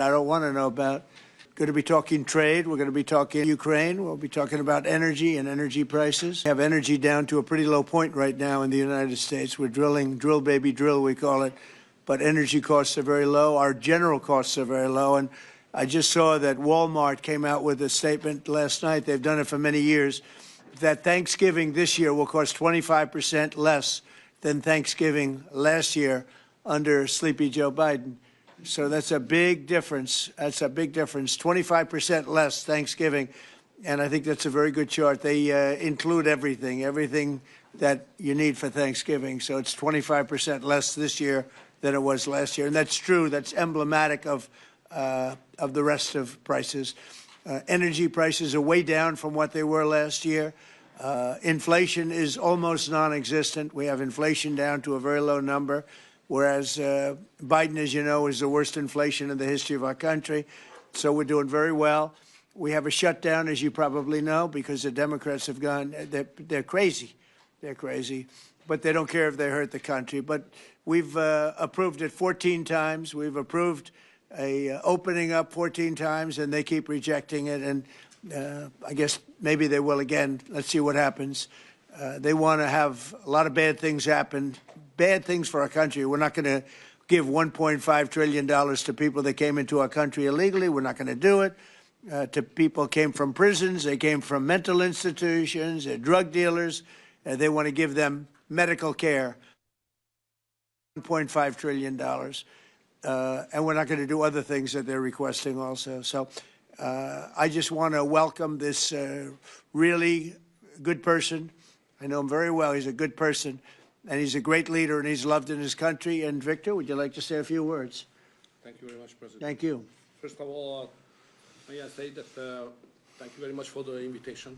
I don't want to know about. Going to be talking trade. We're going to be talking Ukraine. We'll be talking about energy and energy prices. We have energy down to a pretty low point right now in the United States. We're drilling, drill baby drill, we call it. But energy costs are very low. Our general costs are very low. And I just saw that Walmart came out with a statement last night. They've done it for many years, that Thanksgiving this year will cost 25% less than Thanksgiving last year under Sleepy Joe Biden. So that's a big difference. That's a big difference. 25% less Thanksgiving. And I think that's a very good chart. They include everything that you need for Thanksgiving. So it's 25% less this year than it was last year. And that's true. That's emblematic of the rest of prices. Energy prices are way down from what they were last year. Inflation is almost non-existent. We have inflation down to a very low number. Whereas Biden, as you know, is the worst inflation in the history of our country. So we're doing very well. We have a shutdown, as you probably know, because the Democrats have gone, they're crazy. They're crazy. But they don't care if they hurt the country. But we've approved it 14 times. We've approved a opening up 14 times, and they keep rejecting it. And I guess maybe they will again. Let's see what happens. They want to have a lot of bad things happen. Bad things for our country. We're not going to give $1.5 trillion to people that came into our country illegally. We're not going to do it. To people came from prisons. They came from mental institutions. They're drug dealers. They want to give them medical care. $1.5 trillion. And we're not going to do other things that they're requesting also. So I just want to welcome this really good person. I know him very well. He's a good person. And he's a great leader, and he's loved in his country. And Victor, would you like to say a few words? Thank you very much, President. Thank you. First of all, may I say that thank you very much for the invitation.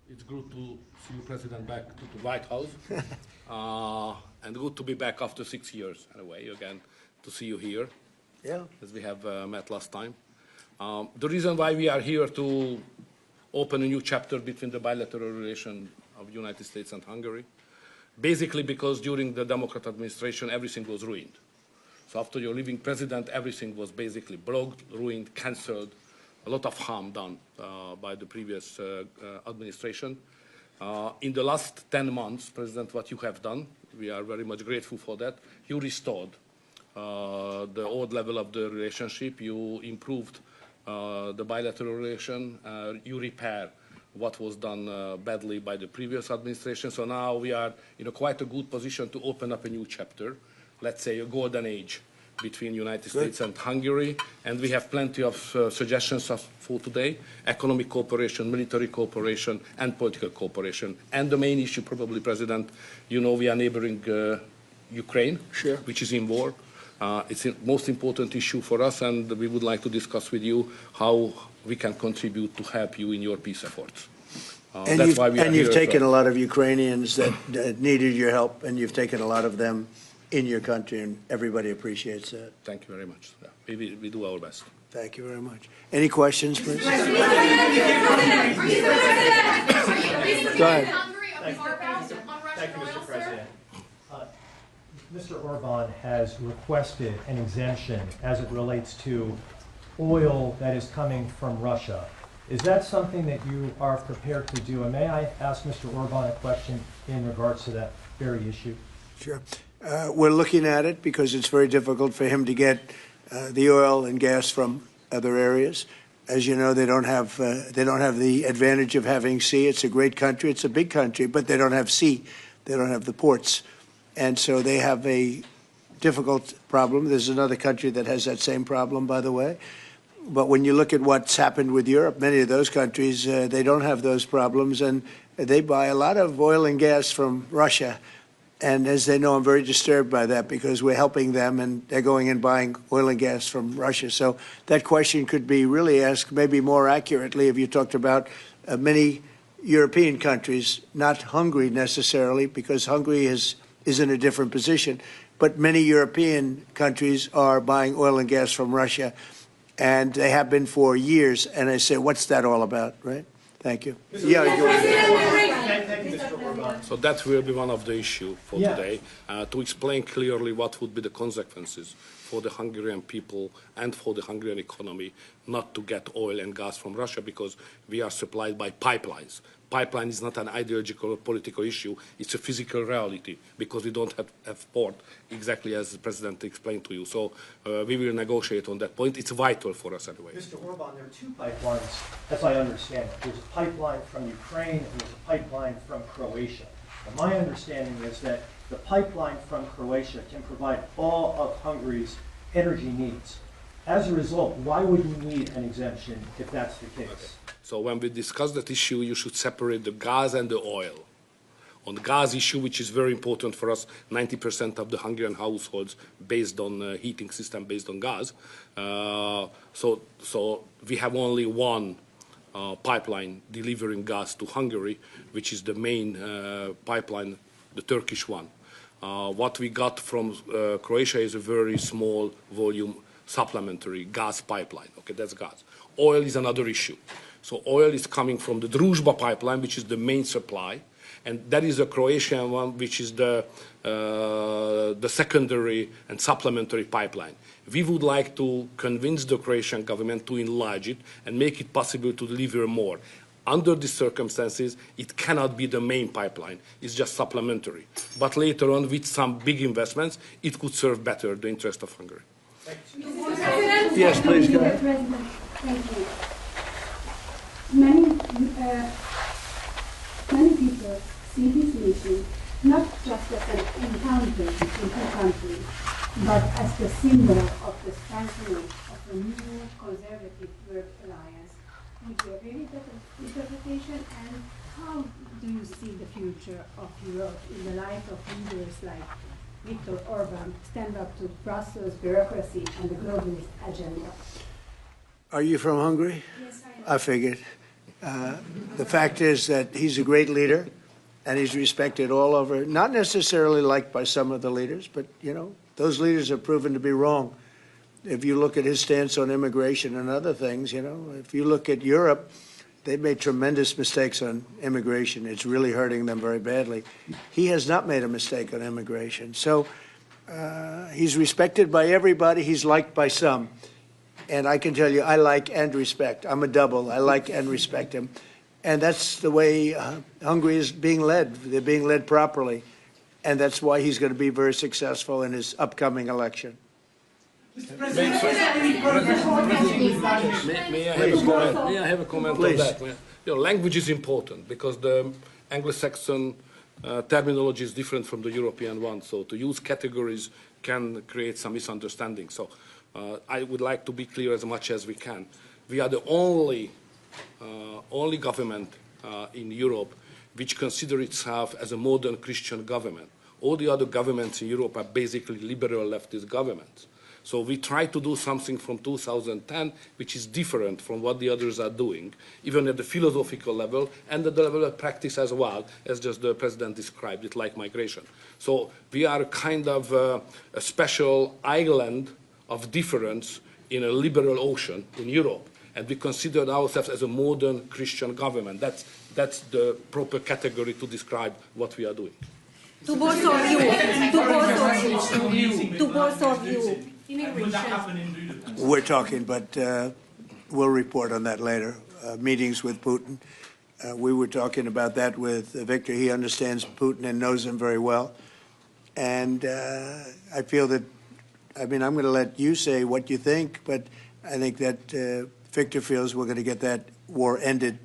It's good to see you, President, back to the White House. And good to be back after 6 years, anyway, again, to see you here. Yeah. As we have met last time. The reason why we are here to open a new chapter between the bilateral relation of the United States and Hungary, basically because during the Democrat administration, everything was ruined. So after your leaving president, everything was basically blocked, ruined, cancelled, a lot of harm done by the previous administration. In the last 10 months, President, what you have done, we are very much grateful for that. You restored the old level of the relationship. You improved the bilateral relation. You repair what was done badly by the previous administration. So now we are in quite a good position to open up a new chapter, let's say a golden age between the United States and Hungary. And we have plenty of suggestions for today: economic cooperation, military cooperation, and political cooperation. And the main issue, probably, President, you know we are neighboring Ukraine, sure, which is in war. It's the most important issue for us, and we would like to discuss with you how we can contribute to help you in your peace efforts. That's why we are here. And you've taken a lot of Ukrainians that needed your help, and you've taken a lot of them in your country, and everybody appreciates that. Thank you very much. Yeah, we do our best. Thank you very much. Any questions, please? Go ahead. Thank you, Mr. President. Mr. Orban has requested an exemption as it relates to oil that is coming from Russia. Is that something that you are prepared to do? And may I ask Mr. Orban a question in regards to that very issue? Sure. We're looking at it because it's very difficult for him to get the oil and gas from other areas. As you know, they don't have the advantage of having sea. It's a great country. It's a big country, but they don't have sea. They don't have the ports. And so they have a difficult problem. There's another country that has that same problem, by the way. But when you look at what's happened with Europe, many of those countries, they don't have those problems. And they buy a lot of oil and gas from Russia. And as they know, I'm very disturbed by that because we're helping them and they're going and buying oil and gas from Russia. So that question could be really asked maybe more accurately if you talked about many European countries, not Hungary necessarily, because Hungary is in a different position. But many European countries are buying oil and gas from Russia, and they have been for years. And I say, what's that all about, right? Thank you. Thank you, Mr. Orban. So that will be one of the issues for Yeah. today, to explain clearly what would be the consequences for the Hungarian people and for the Hungarian economy not to get oil and gas from Russia, because we are supplied by pipelines. Pipeline is not an ideological or political issue, it's a physical reality, because we don't have port, exactly as the President explained to you. So we will negotiate on that point. It's vital for us anyway. Mr. Orban, there are two pipelines, as I understand it. There's a pipeline from Ukraine and there's a pipeline from Croatia. And my understanding is that the pipeline from Croatia can provide all of Hungary's energy needs. As a result, why would you need an exemption if that's the case? Okay. So when we discuss that issue, you should separate the gas and the oil. On the gas issue, which is very important for us, 90% of the Hungarian households based on heating system based on gas. So we have only one pipeline delivering gas to Hungary, which is the main pipeline, the Turkish one. What we got from Croatia is a very small volume supplementary gas pipeline. Okay, that's gas. Oil is another issue. So oil is coming from the Druzhba pipeline, which is the main supply, and that is a Croatian one, which is the secondary and supplementary pipeline. We would like to convince the Croatian government to enlarge it and make it possible to deliver more. Under these circumstances, it cannot be the main pipeline. It's just supplementary. But later on, with some big investments, it could serve better the interest of Hungary. Yes, please, go ahead. President, thank you. Many people see this meeting not just as an encounter between two countries, but as the symbol of the strengthening of a new conservative world alliance. Would you agree with that interpretation? And how do you see the future of Europe in the light of leaders like Viktor Orban stand up to Brussels bureaucracy and the globalist agenda? Are you from Hungary? Yes, I am. I figured. The fact is that he's a great leader, and he's respected all over, not necessarily liked by some of the leaders, but, you know, those leaders have proven to be wrong. If you look at his stance on immigration and other things, you know, if you look at Europe, they've made tremendous mistakes on immigration. It's really hurting them very badly. He has not made a mistake on immigration. So he's respected by everybody. He's liked by some. And I can tell you, I like and respect. I'm a double. I like and respect him. And that's the way Hungary is being led. They're being led properly. And that's why he's going to be very successful in his upcoming election. May I have a comment on that? You know, language is important because the Anglo-Saxon terminology is different from the European one. So to use categories can create some misunderstanding. So I would like to be clear as much as we can. We are the only government in Europe which considers itself as a modern Christian government. All the other governments in Europe are basically liberal leftist governments. So we try to do something from 2010 which is different from what the others are doing, even at the philosophical level and at the level of practice as well, as just the President described it, like migration. So we are kind of a special island of difference in a liberal ocean in Europe. And we consider ourselves as a modern Christian government. That's the proper category to describe what we are doing. To both of you. We're talking, but we'll report on that later. Meetings with Putin. We were talking about that with Viktor. He understands Putin and knows him very well. And I feel that, I mean, I'm going to let you say what you think, but I think that Viktor feels we're going to get that war ended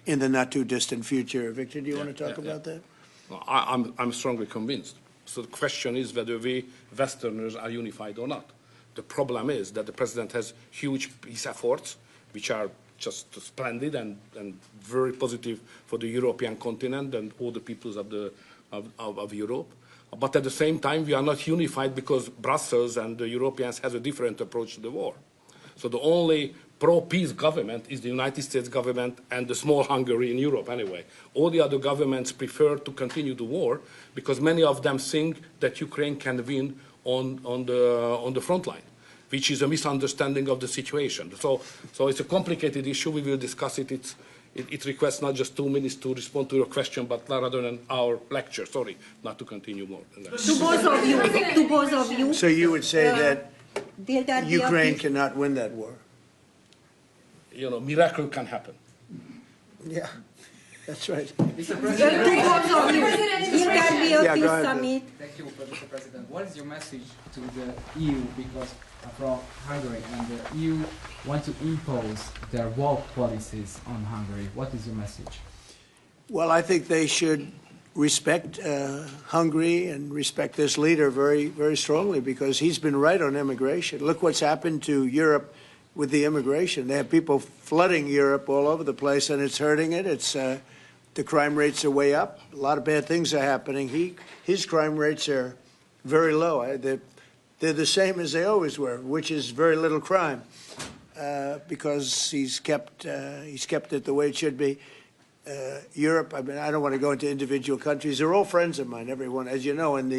in the not too distant future. Viktor, do you want to talk about that? Well, I'm strongly convinced. So the question is whether we Westerners are unified or not. The problem is that the President has huge peace efforts, which are just splendid and very positive for the European continent and all the peoples of Europe. But at the same time, we are not unified because Brussels and the Europeans have a different approach to the war. So the only pro-peace government is the United States government and the small Hungary in Europe anyway. All the other governments prefer to continue the war because many of them think that Ukraine can win on the front line, which is a misunderstanding of the situation. So it's a complicated issue. We will discuss it. It requests not just 2 minutes to respond to your question, but rather than our lecture. Sorry, not to continue more than that. To both of you. To both of you. So you would say that Will there be a Ukraine peace? cannot win that war? You know, miracle can happen. Yeah, that's right. To both of you. Will there be a Yeah, go peace ahead, summit? Thank you, Mr. President. What is your message to the EU, because from Hungary, and the EU want to impose their woke policies on Hungary? What is your message? Well, I think they should respect Hungary and respect this leader very, very strongly, because he's been right on immigration. Look what's happened to Europe with the immigration. They have people flooding Europe all over the place, and it's hurting it. It's the crime rates are way up. A lot of bad things are happening. His crime rates are very low. They're the same as they always were, which is very little crime, because he's kept it the way it should be. Europe, I mean, I don't want to go into individual countries. They're all friends of mine, everyone. As you know, in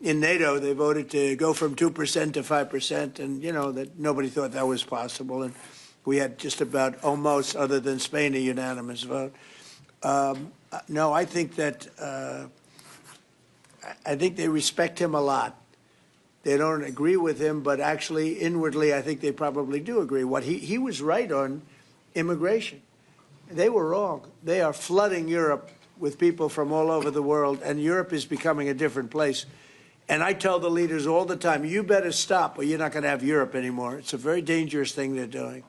NATO, they voted to go from 2% to 5%, and, you know, that nobody thought that was possible. And we had just about almost, other than Spain, a unanimous vote. No, I think that I think they respect him a lot. They don't agree with him, but actually, inwardly, I think they probably do agree. He was right on immigration. They were wrong. They are flooding Europe with people from all over the world, and Europe is becoming a different place. And I tell the leaders all the time, you better stop or you're not going to have Europe anymore. It's a very dangerous thing they're doing.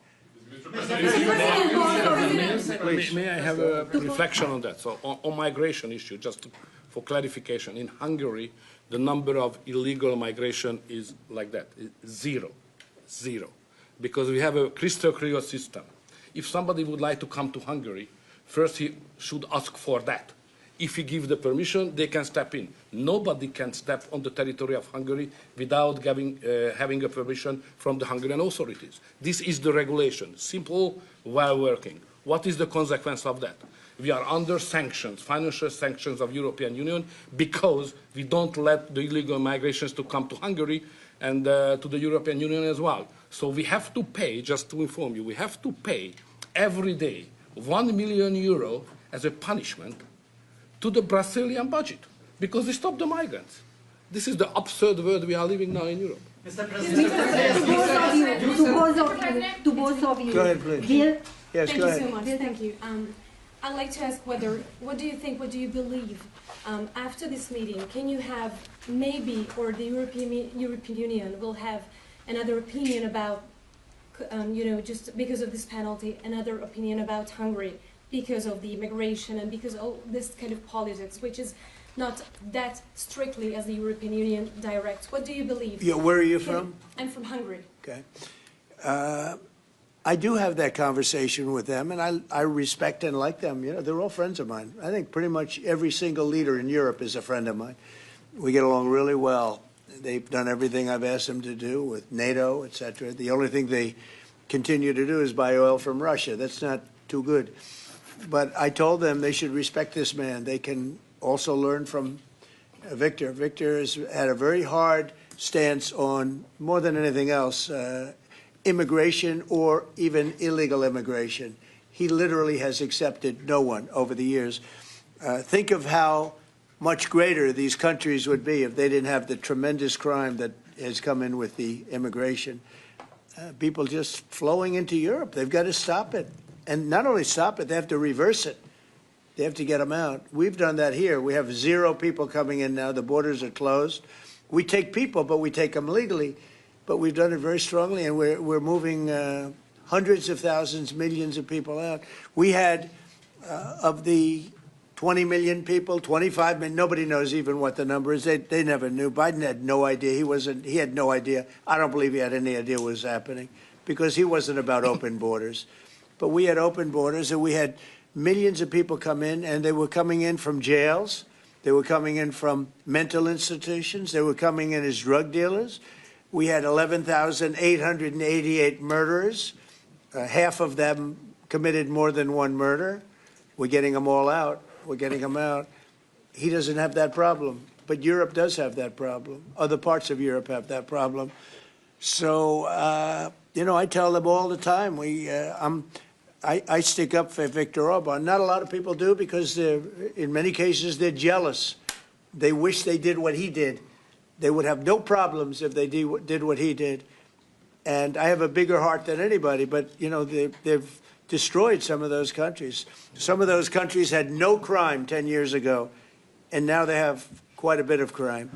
May I have a reflection on that? So on migration issue, just for clarification, in Hungary, the number of illegal migration is like that, zero, because we have a crystal clear system. If somebody would like to come to Hungary, first he should ask for that. If he gives the permission, they can step in. Nobody can step on the territory of Hungary without having a permission from the Hungarian authorities. This is the regulation, simple, well working. What is the consequence of that? We are under sanctions, financial sanctions of European Union, because we don't let the illegal migrations to come to Hungary and to the European Union as well. So we have to pay, just to inform you, we have to pay every day €1 million as a punishment to the Brazilian budget, because they stopped the migrants. This is the absurd world we are living now in Europe. To both of you. Go ahead, please. Will, Yes, Thank go you ahead. so much. Thank you. I'd like to ask what do you think, what do you believe after this meeting? Can you have maybe, or the European Union will have another opinion about, just because of this penalty, another opinion about Hungary because of the immigration and because of this kind of politics, which is not that strictly as the European Union directs. What do you believe? Yeah, where are you from? I'm from Hungary. Okay. I do have that conversation with them, and I respect and like them. You know, they're all friends of mine. I think pretty much every single leader in Europe is a friend of mine. We get along really well. They've done everything I've asked them to do with NATO, etc. The only thing they continue to do is buy oil from Russia. That's not too good. But I told them they should respect this man. They can also learn from Viktor. Viktor has had a very hard stance on, more than anything else, immigration or even illegal immigration. He literally has accepted no one over the years. Think of how much greater these countries would be if they didn't have the tremendous crime that has come in with the immigration. People just flowing into Europe. They've got to stop it. And not only stop it, they have to reverse it. They have to get them out. We've done that here. We have 0 people coming in now. The borders are closed. We take people, but we take them legally. But we've done it very strongly, and we're moving hundreds of thousands, millions of people out. We had, of the 20 million people, 25 million, nobody knows even what the number is. They never knew. Biden had no idea. He had no idea. I don't believe he had any idea what was happening, because he wasn't about open borders. But we had open borders, and we had millions of people come in, and they were coming in from jails. They were coming in from mental institutions. They were coming in as drug dealers. We had 11,888 murderers. Half of them committed more than one murder. We're getting them all out. We're getting them out. He doesn't have that problem, but Europe does have that problem. Other parts of Europe have that problem. So, I tell them all the time, I stick up for Viktor Orban. Not a lot of people do because in many cases they're jealous. They wish they did what he did. They would have no problems if they did what he did. And I have a bigger heart than anybody, but, you know, they've destroyed some of those countries. Some of those countries had no crime 10 years ago, and now they have quite a bit of crime.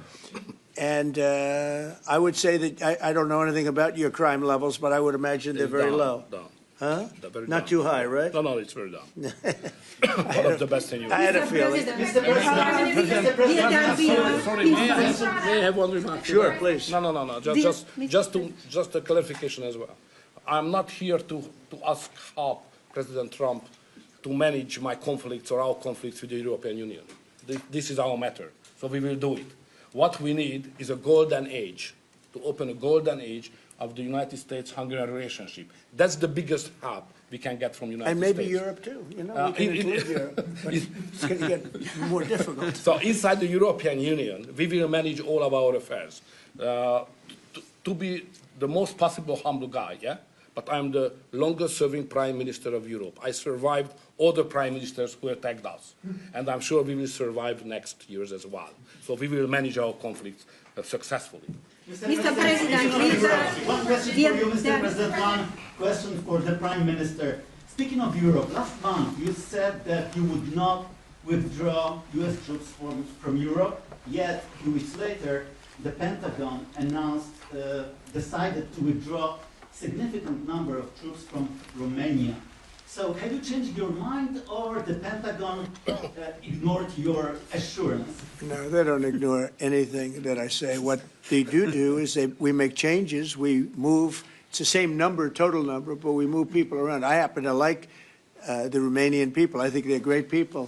And I would say that I don't know anything about your crime levels, but I would imagine they're very low. Down. Huh? Very Not down. too high, right? No, it's very down. One of the best in Europe. I had a feeling. Sorry, may I have one remark? Sure, please. No. Just a clarification as well. I'm not here to ask help President Trump to manage my conflicts or our conflicts with the European Union. This is our matter, so we will do it. What we need is a golden age, to open a golden age of the United States-Hungarian relationship. That's the biggest help we can get from the United States. And maybe Europe, too. You know, we can include Europe. But it's going to get more difficult. So inside the European Union, we will manage all of our affairs. To be the most possible humble guy, yeah? But I'm the longest-serving Prime Minister of Europe. I survived all the Prime Ministers who attacked us. And I'm sure we will survive next years as well. So we will manage our conflicts successfully. Mr. President, one question for you, Mr. President, one question for the Prime Minister. Speaking of Europe, last month you said that you would not withdraw US troops from Europe, yet 2 weeks later the Pentagon announced, decided to withdraw significant number of troops from Romania. So have you changed your mind, or the Pentagon ignored your assurance? No, they don't ignore anything that I say. What they do is we make changes. We move. It's the same number, total number, but we move people around. I happen to like the Romanian people. I think they're great people.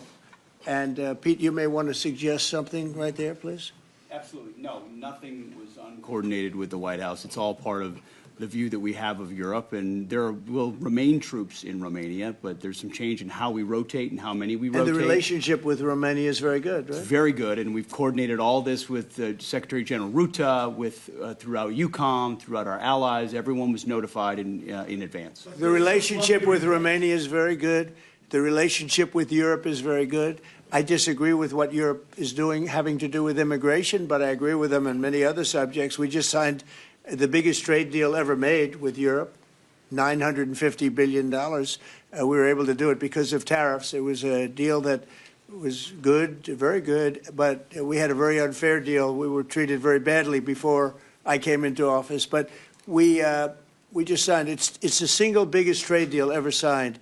And Pete, you may want to suggest something right there, please. Absolutely. No, nothing was uncoordinated with the White House. It's all part of the view that we have of Europe, and there will remain troops in Romania, but there's some change in how we rotate and how many we rotate. And the relationship with Romania is very good, right? It's very good, and we've coordinated all this with Secretary General Ruta, throughout EUCOM, throughout our allies. Everyone was notified in advance. The relationship with Romania is very good. The relationship with Europe is very good. I disagree with what Europe is doing having to do with immigration, but I agree with them on many other subjects. We just signed the biggest trade deal ever made with Europe, $950 billion. We were able to do it because of tariffs. It was a deal that was good, very good, but we had a very unfair deal. We were treated very badly before I came into office. But we just signed. It's the single biggest trade deal ever signed.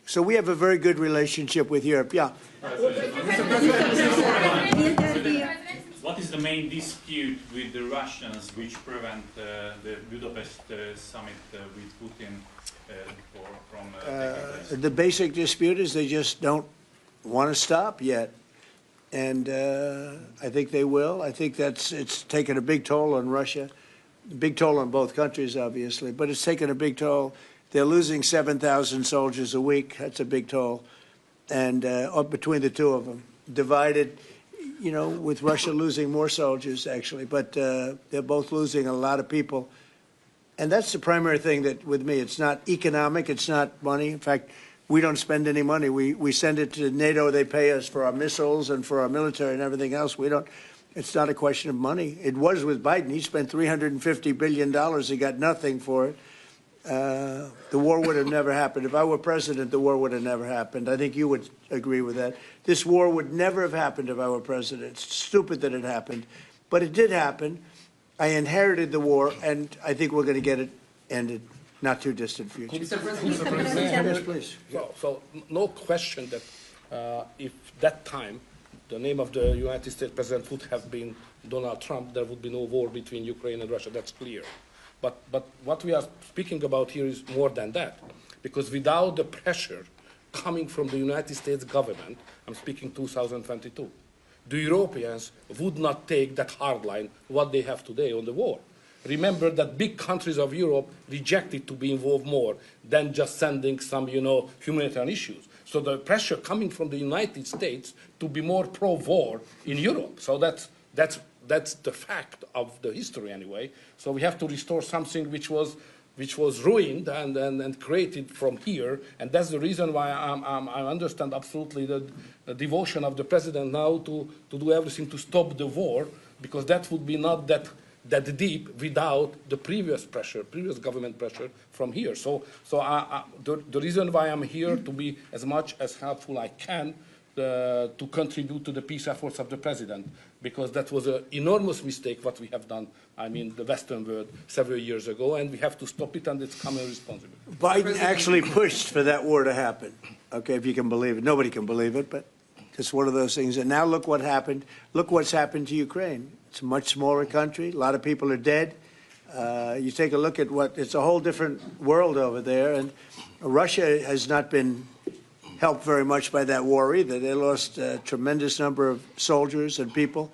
So we have a very good relationship with Europe. Yeah. What is the main dispute with the Russians which prevent the Budapest summit with Putin from taking place? The basic dispute is they just don't want to stop yet. And I think they will. I think it's taken a big toll on Russia, a big toll on both countries, obviously, but it's taken a big toll. They're losing 7,000 soldiers a week. That's a big toll. And between the two of them, divided, you know, with Russia losing more soldiers, actually. But they're both losing a lot of people. And that's the primary thing that, with me, it's not economic, it's not money. In fact, we don't spend any money. We send it to NATO. They pay us for our missiles and for our military and everything else. We don't. It's not a question of money. It was with Biden. He spent $350 billion. He got nothing for it. The war would have never happened. If I were president, the war would have never happened. I think you would agree with that. This war would never have happened if I were president. It's stupid that it happened. But it did happen. I inherited the war, and I think we're going to get it ended. Not too distant future. Yes, please. So no question that if that time the name of the United States president would have been Donald Trump, there would be no war between Ukraine and Russia. That's clear. But what we are speaking about here is more than that, because without the pressure coming from the United States government, I'm speaking 2022, the Europeans would not take that hard line what they have today on the war. Remember that big countries of Europe rejected to be involved more than just sending some, humanitarian issues. So the pressure coming from the United States to be more pro-war in Europe. So that's the fact of the history anyway. So we have to restore something which was which was ruined and created from here. And that's the reason why I understand absolutely the devotion of the president now to do everything to stop the war, because that would be not that deep without the previous government pressure from here. So the reason why I'm here to be as much as helpful I can to contribute to the peace efforts of the president, because that was an enormous mistake what we have done, I mean, the Western world several years ago, and we have to stop it, and it's common responsibility. Biden actually pushed for that war to happen. Okay, if you can believe it. Nobody can believe it, but it's one of those things. And now look what happened. Look what's happened to Ukraine. It's a much smaller country. A lot of people are dead. You take a look at it's a whole different world over there. And Russia has not been helped very much by that war either. They lost a tremendous number of soldiers and people.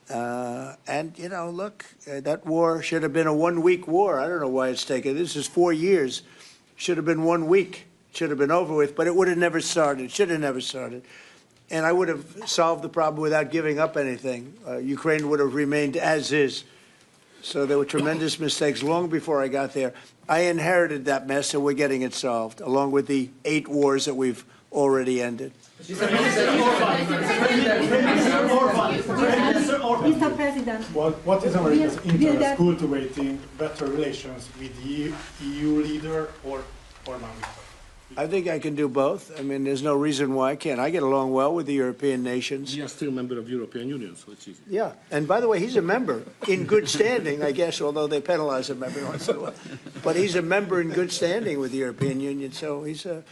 And, you know, look, that war should have been a one-week war. I don't know why it's taken. This is 4 years. Should have been 1 week. Should have been over with, but it would have never started. Should have never started. And I would have solved the problem without giving up anything. Ukraine would have remained as is. So there were tremendous mistakes long before I got there. I inherited that mess, and we're getting it solved, along with the 8 wars that we've already ended. Mr. President, what is America's interest cultivating better relations with the EU leader or Orban? I think I can do both. I mean, there's no reason why I can't. I get along well with the European nations. We are still a member of the European Union, so it's easy. Yeah, and by the way, he's a member in good standing, I guess, although they penalize him every once in a while. But he's a member in good standing with the European Union, so he's a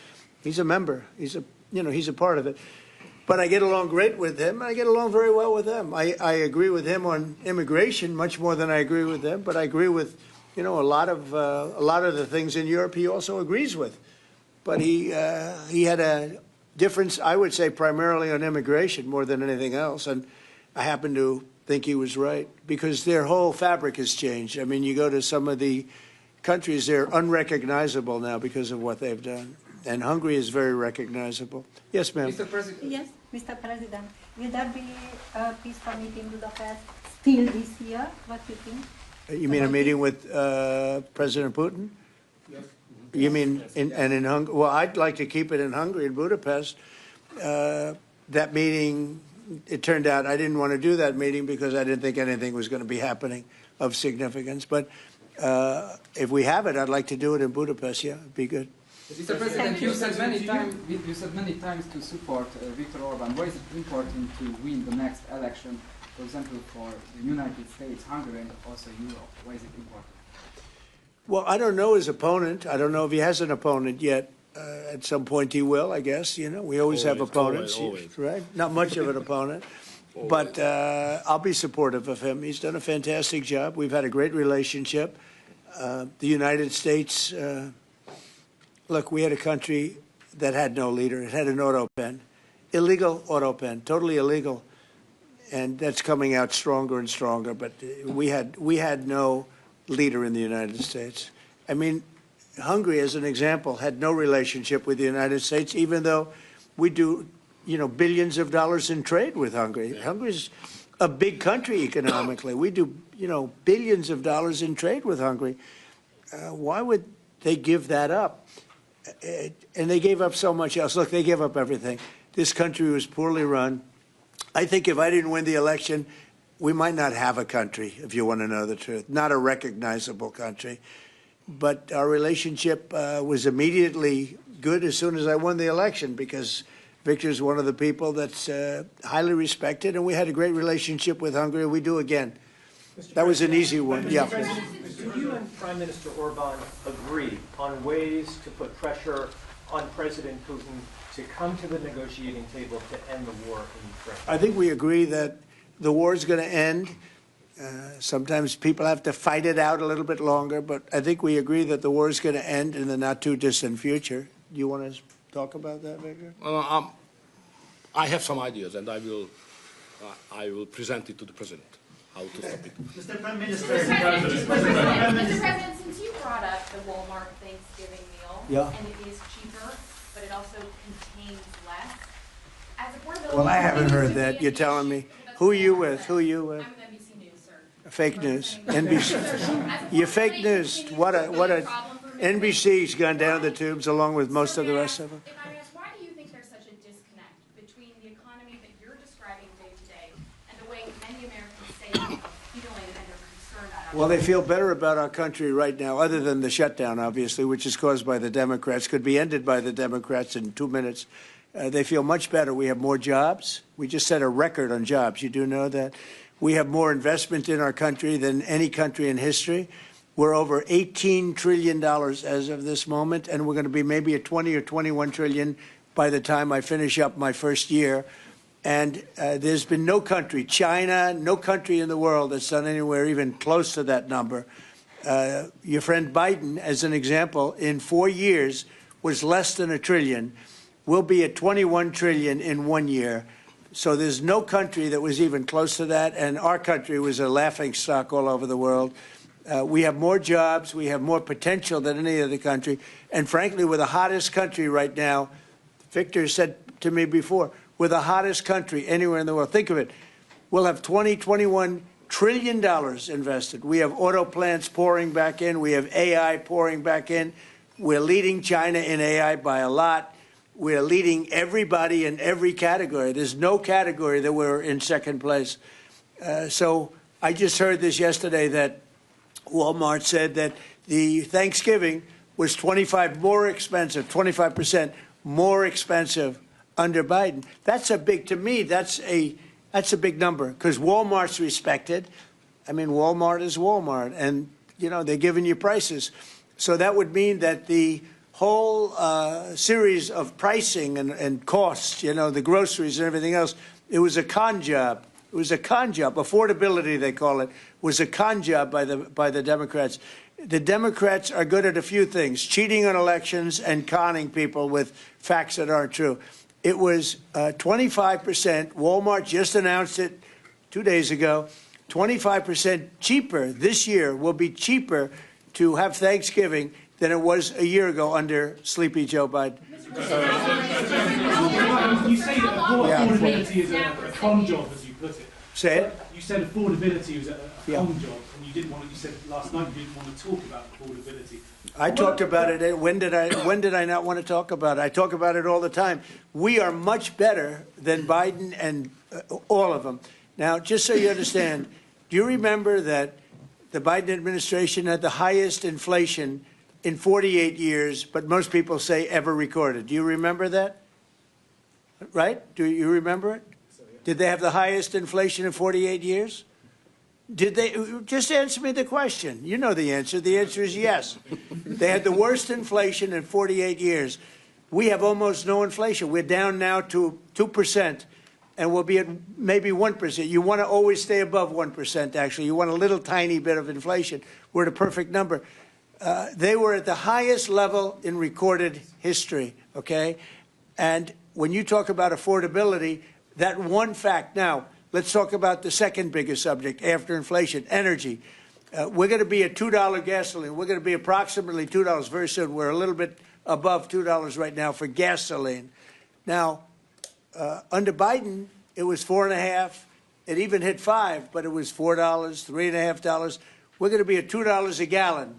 member. He's a part of it. But I get along great with him. I get along very well with them. I agree with him on immigration much more than I agree with them. But I agree with, a lot of the things in Europe he also agrees with. But he had a difference, I would say, primarily on immigration more than anything else. And I happen to think he was right, because their whole fabric has changed. I mean, you go to some of the countries, they're unrecognizable now because of what they've done. And Hungary is very recognizable. Yes, ma'am. Mr. President. yes, Mr. President, will there be a peaceful meeting in Budapest still this year? What do you think? You mean a meeting with President Putin? Yes. You mean in Hungary? Well, I'd like to keep it in Hungary, in Budapest. That meeting, it turned out I didn't want to do that meeting because I didn't think anything was going to be happening of significance. But if we have it, I'd like to do it in Budapest. Yeah, it'd be good. Mr. President, you said many times to support Viktor Orban. Why is it important to win the next election, for example, for the United States, Hungary, and also Europe? Why is it important? Well, I don't know his opponent. I don't know if he has an opponent yet. At some point he will, I guess. We always have opponents, always. right? Not much of an opponent. But I'll be supportive of him. He's done a fantastic job. We've had a great relationship. The United States, look, we had a country that had no leader. It had an auto pen, illegal auto pen, totally illegal. And that's coming out stronger and stronger. But we had no leader in the United States. I mean, Hungary, as an example, had no relationship with the United States, even though we do, billions of dollars in trade with Hungary. Yeah. Hungary's a big country economically. We do, billions of dollars in trade with Hungary. Why would they give that up? And they gave up so much else. Look, they gave up everything. This country was poorly run. I think if I didn't win the election, we might not have a country, if you want to know the truth, not a recognizable country. But our relationship was immediately good as soon as I won the election, because Viktor's one of the people that's highly respected, and we had a great relationship with Hungary. We do again. That was an easy one. Yeah. Do you and Prime Minister Orban agree on ways to put pressure on President Putin to come to the negotiating table to end the war in Ukraine? I think we agree that the war is going to end. Sometimes people have to fight it out a little bit longer, but I think we agree that the war is going to end in the not-too-distant future. Do you want to talk about that, Viktor? I have some ideas, and I will present it to the President, how to stop it. Mr. Prime Minister. Mr. President, since you brought up the Walmart Thanksgiving meal, and it is cheaper, but it also contains less, as a portability... Well, I haven't heard that. You're telling me. Who are you with? Who are you with? I'm with NBC News, sir. Fake news. NBC. You're fake news. What a NBC's gone down the tubes along with most of the rest of them. If I may ask, why do you think there's such a disconnect between the economy that you're describing day to day and the way many Americans say are feeling and they're concerned about? Well, they feel better about our country right now, other than the shutdown, obviously, which is caused by the Democrats, could be ended by the Democrats in 2 minutes. They feel much better. We have more jobs. We just set a record on jobs. You do know that. We have more investment in our country than any country in history. We're over $18 trillion as of this moment, and we're going to be maybe at 20 or 21 trillion by the time I finish up my first year. And there's been no country, China, no country in the world that's done anywhere even close to that number. Your friend Biden, as an example, in 4 years was less than $1 trillion. We'll be at 21 trillion in 1 year. So there's no country that was even close to that, and our country was a laughingstock all over the world. We have more jobs, we have more potential than any other country, and frankly, we're the hottest country right now. Victor said to me before, we're the hottest country anywhere in the world. Think of it. We'll have $21 trillion invested. We have auto plants pouring back in. We have AI pouring back in. We're leading China in AI by a lot. We're leading everybody in every category. There's no category that we're in second place. So I just heard this yesterday that Walmart said that the Thanksgiving was 25% more expensive under Biden. That's a big, to me, that's a big number, because Walmart's respected. I mean, Walmart is Walmart, and, you know, they're giving you prices. So that would mean that the whole series of pricing and costs, you know, the groceries and everything else, it was a con job. It was a con job. Affordability, they call it, was a con job by the Democrats. The Democrats are good at a few things: cheating on elections and conning people with facts that aren't true. It was 25%. Walmart just announced it 2 days ago. 25% cheaper this year, will be cheaper to have Thanksgiving than it was a year ago under Sleepy Joe Biden. You say that affordability is a con job, as you put it. Say it. You said affordability was a con job, and you didn't want to. You said last night you didn't want to talk about affordability. I talked about it. When did I not want to talk about it? I talk about it all the time. We are much better than Biden and all of them. Now, just so you understand, do you remember that the Biden administration had the highest inflation in 48 years, but most people say ever recorded? Do you remember that? Right? Do you remember it? Did they have the highest inflation in 48 years? Did they? Just answer me the question. You know the answer. The answer is yes. They had the worst inflation in 48 years. We have almost no inflation. We're down now to 2%, and we'll be at maybe 1%. You want to always stay above 1%, actually. You want a little tiny bit of inflation. We're at a perfect number. They were at the highest level in recorded history, okay? And when you talk about affordability, that one fact. Now, let's talk about the second biggest subject after inflation, energy. We're going to be at $2 gasoline. We're going to be approximately $2 very soon. We're a little bit above $2 right now for gasoline. Now, under Biden, it was $4.50. It even hit $5, but it was $4, $3.50. We're going to be at $2 a gallon.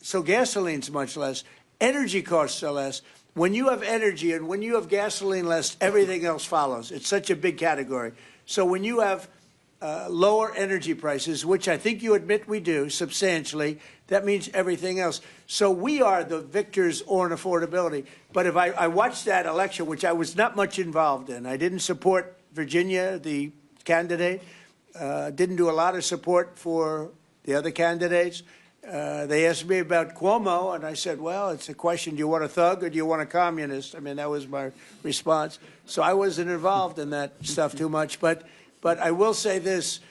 So gasoline's much less. Energy costs are less. When you have energy and when you have gasoline less, everything else follows. It's such a big category. So when you have lower energy prices, which I think you admit we do substantially, that means everything else. So we are the victors on affordability. But if I watched that election, which I was not much involved in, I didn't support Virginia, the candidate, didn't do a lot of support for the other candidates. They asked me about Cuomo, and I said, well, it's a question, do you want a thug or do you want a communist? I mean, that was my response. So I wasn't involved in that stuff too much. But I will say this.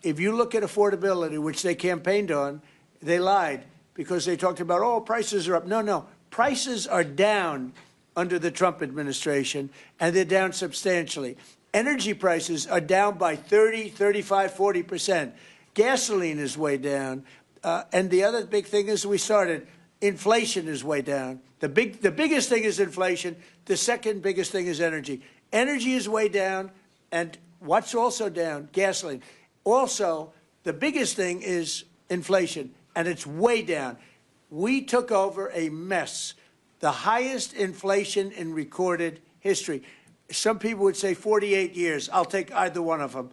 If you look at affordability, which they campaigned on, they lied because they talked about, oh, prices are up. No. Prices are down under the Trump administration, and they're down substantially. Energy prices are down by 30, 35, 40%. Gasoline is way down. And the other big thing is inflation is way down. The biggest thing is inflation. The second biggest thing is energy. Energy is way down, and what's also down? Gasoline. Also, The biggest thing is inflation, and it's way down. We took over a mess, the highest inflation in recorded history. Some people would say 48 years. I'll take either one of them.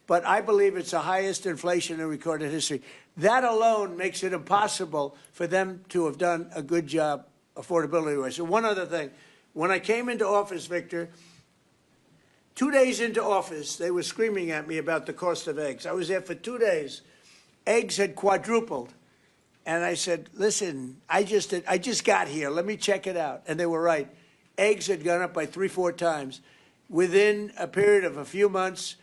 But I believe it's the highest inflation in recorded history. That alone makes it impossible for them to have done a good job affordability-wise. So one other thing. When I came into office, Victor, 2 days into office, they were screaming at me about the cost of eggs. I was there for 2 days. Eggs had quadrupled. And I said, listen, I just got here. Let me check it out. And they were right. Eggs had gone up by 3-4 times. Within a period of a few months,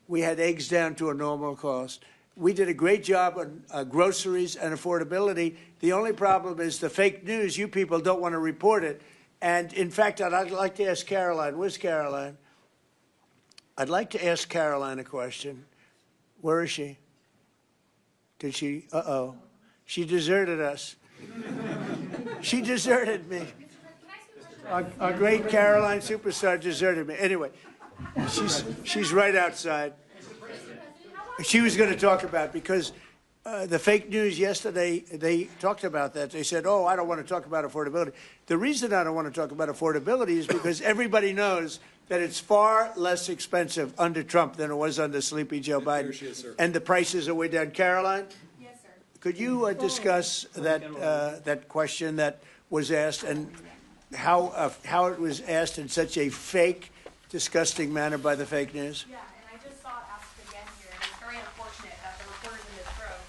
we had eggs down to a normal cost. We did a great job on groceries and affordability. The only problem is the fake news. You people don't want to report it. And, in fact, I'd like to ask Caroline. Where's Caroline? I'd like to ask Caroline a question. Where is she? Did she? Uh-oh. She deserted us. She deserted me. Our great Caroline superstar deserted me. Anyway, she's right outside. She was going to talk about, because the fake news yesterday, they talked about that. They said, oh, I don't want to talk about affordability. The reason I don't want to talk about affordability is because everybody knows that it's far less expensive under Trump than it was under Sleepy Joe Biden. And the prices are way down. Caroline? Yes, sir. Could you discuss that question that was asked, and how it was asked in such a fake, disgusting manner by the fake news? Yeah, and I just saw it asked again here, and it's very unfortunate that the reporters in this room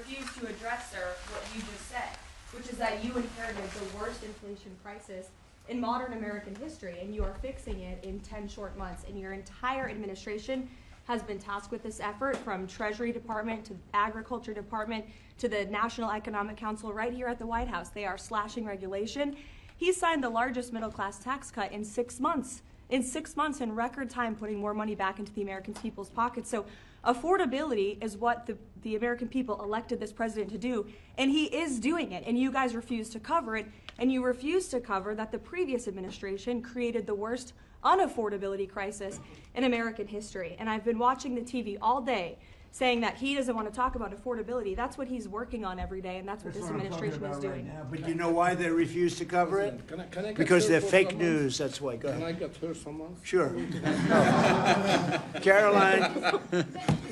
refuse to address, sir, what you just said, which is that you inherited the worst inflation crisis in modern American history, and you are fixing it in 10 short months. And your entire administration has been tasked with this effort, from Treasury Department to Agriculture Department to the National Economic Council right here at the White House. They are slashing regulation. He signed the largest middle-class tax cut in 6 months. In 6 months, in record time, putting more money back into the American people's pockets. So affordability is what the American people elected this president to do, and he is doing it, and you guys refuse to cover it, and you refuse to cover that the previous administration created the worst unaffordability crisis in American history. And I've been watching the TV all day saying that he doesn't want to talk about affordability. That's what he's working on every day, and that's what this administration is doing. Right now. But you know why they refuse to cover it? Can I get Because they're fake someone? news, that's why. Go ahead. Can I get her someone? Sure. Caroline,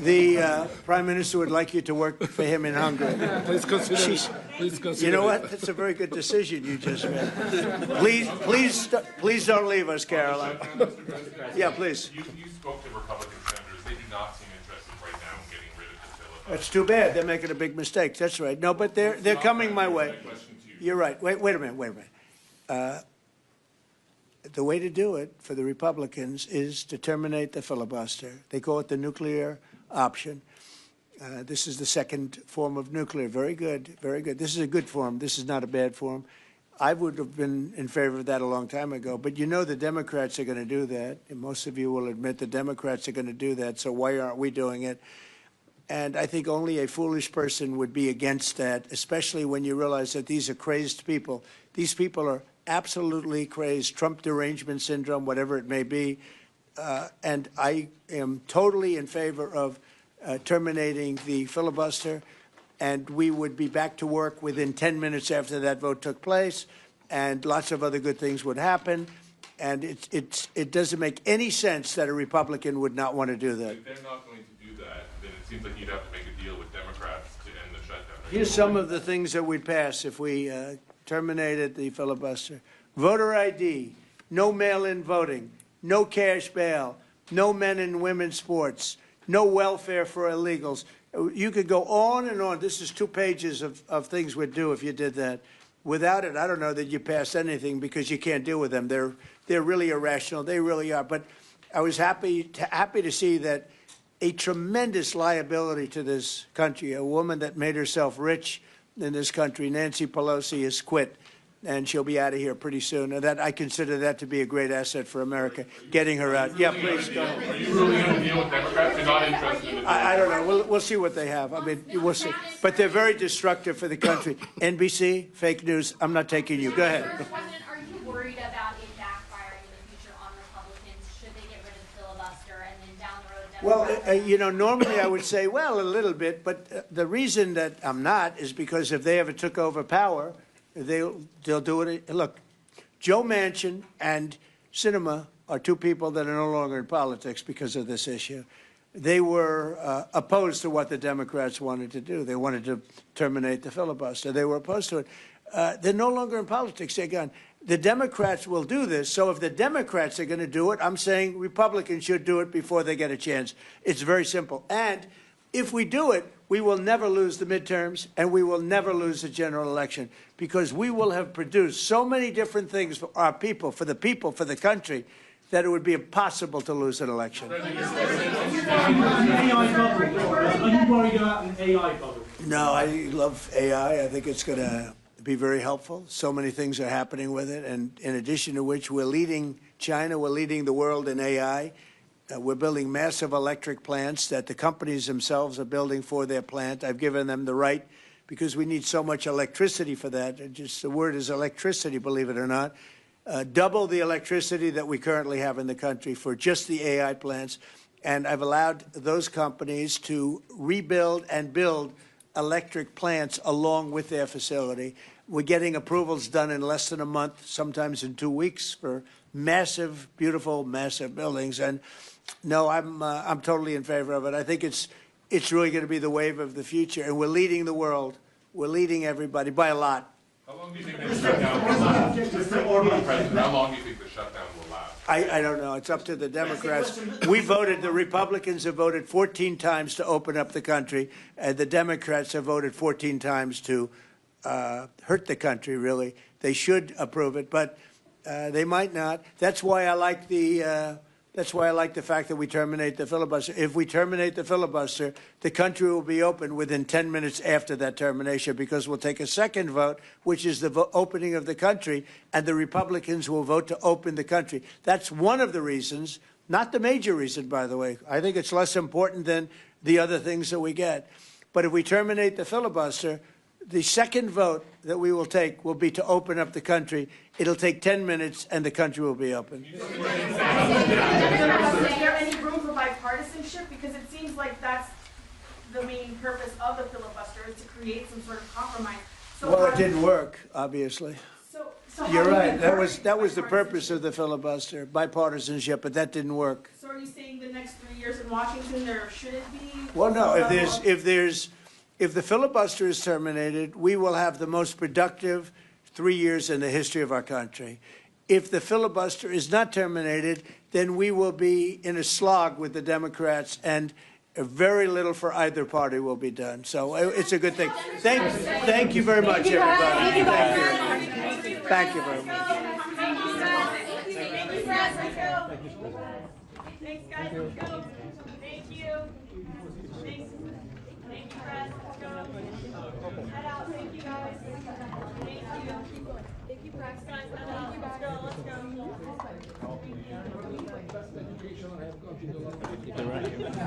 the Prime Minister would like you to work for him in Hungary. Please consider You know it. what? That's a very good decision you just made. Please don't leave us, Caroline. Yeah, please. You spoke to Republican senators. They do not seem interested right now in getting rid of the filibuster. That's too bad. They're making a big mistake. That's right. No, but they're coming my way. You're right. Wait a minute. The way to do it for the Republicans is to terminate the filibuster. They call it the nuclear option. This is the second form of nuclear. Very good. Very good. This is a good form. This is not a bad form. I would have been in favor of that a long time ago. But you know the Democrats are going to do that. And most of you will admit the Democrats are going to do that. So why aren't we doing it? And I think only a foolish person would be against that, especially when you realize that these are crazed people. These people are absolutely crazed, Trump derangement syndrome, whatever it may be. And I am totally in favor of terminating the filibuster. And we would be back to work within 10 minutes after that vote took place, and lots of other good things would happen. And it doesn't make any sense that a Republican would not want to do that. If they're not going to do that, then it seems like you'd have to make a deal with Democrats to end the shutdown. Here's some of the things that we'd pass if we terminated the filibuster. Voter ID, no mail-in voting, no cash bail, no men and women's sports, no welfare for illegals. You could go on and on. This is 2 pages of things we'd do if you did that. Without it, I don't know that you pass anything, because you can't deal with them. They're really irrational. They really are. But I was happy to see that a tremendous liability to this country, a woman that made herself rich in this country, Nancy Pelosi, has quit, and she'll be out of here pretty soon. And that, I consider that to be a great asset for America, getting her out. Yeah, please go. Are you really going to deal with Democrats? You're not interested in it? I don't know. We'll see what they have. I mean, we'll see. But they're very destructive for the country. NBC, fake news. I'm not taking you. Go ahead. Mr. President, are you worried about it backfiring in the future on Republicans? Should they get rid of the filibuster and then down the road Well, you know, normally I would say, well, a little bit, but the reason that I'm not is because if they ever took over power, they'll do it. Look, Joe Manchin and Sinema are two people that are no longer in politics because of this issue. They were opposed to what the Democrats wanted to do. They wanted to terminate the filibuster. They were opposed to it. They're no longer in politics. They're gone. The Democrats will do this. So if the Democrats are going to do it, I'm saying Republicans should do it before they get a chance. It's very simple. And if we do it, we will never lose the midterms and we will never lose the general election because we will have produced so many different things for our people, for the country, that it would be impossible to lose an election. AI bubble. Are you worried about an AI bubble? No, I love AI. I think it's going to be very helpful. So many things are happening with it. And in addition to which, we're leading China, we're leading the world in AI. We're building massive electric plants that the companies themselves are building for their plant. I've given them the right because we need so much electricity for that. The word is electricity, believe it or not. Double the electricity that we currently have in the country for just the AI plants. And I've allowed those companies to rebuild and build electric plants along with their facility. We're getting approvals done in less than a month, sometimes in 2 weeks, for massive, beautiful, massive buildings. And no, I'm totally in favor of it. I think it's really going to be the wave of the future, and we're leading the world. We're leading everybody by a lot. How long do you think the shutdown will last? Mr. Orban, President, how long do you think the shutdown will last? I don't know. It's up to the Democrats. We voted, the Republicans have voted 14 times to open up the country, and the Democrats have voted 14 times to hurt the country, really. They should approve it, but they might not. That's why I like the fact that we terminate the filibuster. If we terminate the filibuster, the country will be open within 10 minutes after that termination because we'll take a second vote, which is the opening of the country, and the Republicans will vote to open the country. That's one of the reasons, not the major reason, by the way. I think it's less important than the other things that we get. But if we terminate the filibuster, the second vote that we will take will be to open up the country. It'll take 10 minutes, and the country will be open. Is there any room for bipartisanship? Because it seems like that's the main purpose of the filibuster, is to create some sort of compromise. So Well, it didn't work, obviously. So how You're do you right. That was encourage the purpose of the filibuster, bipartisanship, but that didn't work. So are you saying the next 3 years in Washington there shouldn't be? Well, no. If the filibuster is terminated, we will have the most productive 3 years in the history of our country. If the filibuster is not terminated, then we will be in a slog with the Democrats, and very little for either party will be done. So it's a good thing. Thank you very much, everybody. Thank you very much. Thanks, guys. Let's go. Thank you. Thanks. Thank you, Brad. Let's go. Head out. Thank you, guys. Thank you. Thank you, Brad. Guys, head out. Let's go. Let's go.